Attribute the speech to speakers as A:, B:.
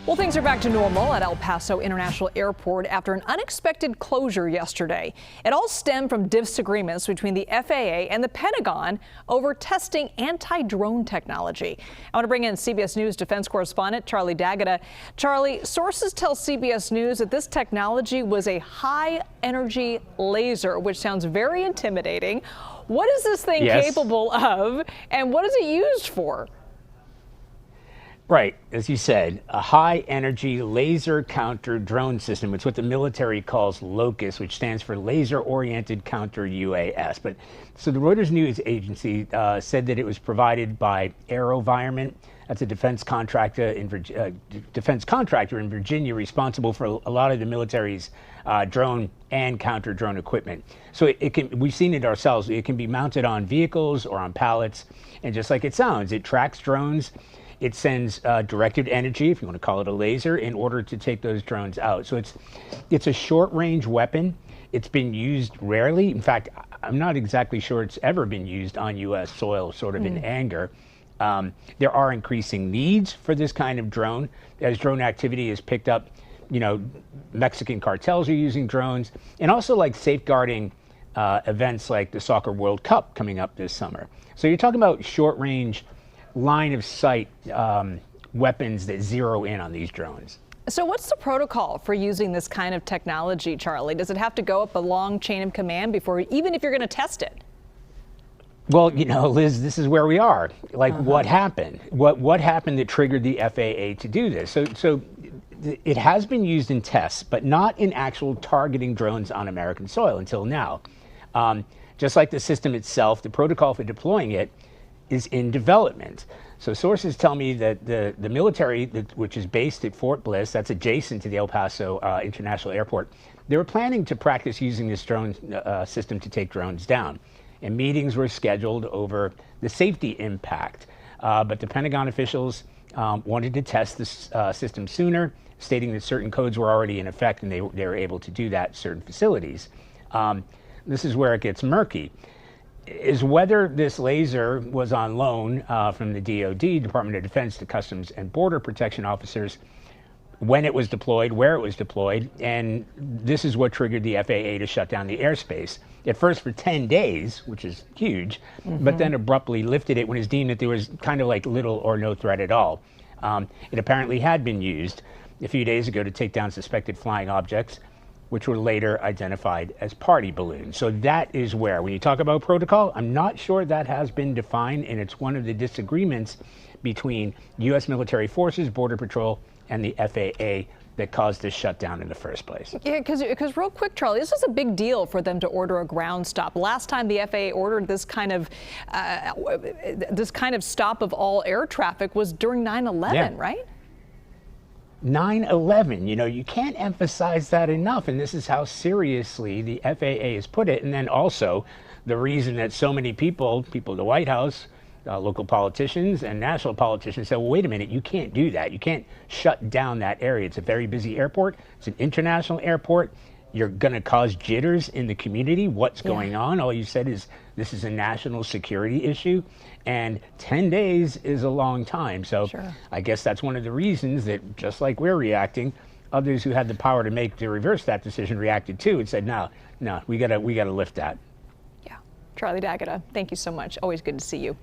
A: Well, things are back to normal at El Paso International Airport after an unexpected closure yesterday. It all stemmed from disagreements between the FAA and the Pentagon over testing anti-drone technology. I want to bring in CBS News defense correspondent Charlie D'Agata. Charlie, sources tell CBS News that this technology was a high-energy laser, which sounds very intimidating. What is this thing capable of, and what is it used for?
B: Right, as you said, a high-energy laser counter drone system. It's what the military calls LOCUST, which stands for Laser-Oriented Counter UAS. But so the Reuters news agency said that it was provided by AeroVironment. That's a defense contractor in Virginia, responsible for a lot of the military's drone and counter drone equipment. So we've seen it ourselves. It can be mounted on vehicles or on pallets, and just like it sounds, it tracks drones. It sends directed energy, if you want to call it a laser, in order to take those drones out. So it's a short-range weapon. It's been used rarely. In fact, I'm not exactly sure it's ever been used on U.S. soil, sort of in anger. There are increasing needs for this kind of drone. As drone activity is picked up, you know, Mexican cartels are using drones, and also like safeguarding events like the Soccer World Cup coming up this summer. So you're talking about short-range, line of sight weapons that zero in on these drones.
A: So what's the protocol for using this kind of technology, Charlie? Does it have to go up a long chain of command before, even if you're going to test it?
B: Well, you know, Liz, this is where we are. Like, what happened? What happened that triggered the FAA to do this? So it has been used in tests, but not in actual targeting drones on American soil until now. Just like the system itself, the protocol for deploying it is in development. So sources tell me that the military, which is based at Fort Bliss, that's adjacent to the El Paso International Airport, they were planning to practice using this drone system to take drones down. And meetings were scheduled over the safety impact. But the Pentagon officials wanted to test this system sooner, stating that certain codes were already in effect and they were able to do that at certain facilities. This is where it gets murky. Is whether this laser was on loan from the DoD, Department of Defense, to Customs and Border Protection officers, when it was deployed, where it was deployed, and this is what triggered the FAA to shut down the airspace. At first for 10 days, which is huge, but then abruptly lifted it when it's deemed that there was kind of like little or no threat at all. It apparently had been used a few days ago to take down suspected flying objects, which were later identified as party balloons. So that is where, when you talk about protocol, I'm not sure that has been defined, and it's one of the disagreements between U.S. military forces, Border Patrol, and the FAA that caused this shutdown in the first place.
A: Yeah, because real quick, Charlie, this was a big deal for them to order a ground stop. Last time the FAA ordered this kind of stop of all air traffic was during 9/11, right?
B: 9/11, you know, you can't emphasize that enough, and this is how seriously the FAA has put it. And then also the reason that so many people at the White House, local politicians and national politicians said, well, wait a minute, you can't do that. You can't shut down that area. It's a very busy airport. It's an international airport. You're going to cause jitters in the community. What's going on? All you said is this is a national security issue, and 10 days is a long time. So I guess that's one of the reasons that, just like we're reacting, others who had the power to reverse that decision reacted too and said, no, we gotta lift that.
A: Yeah. Charlie D'Agata, thank you so much. Always good to see you.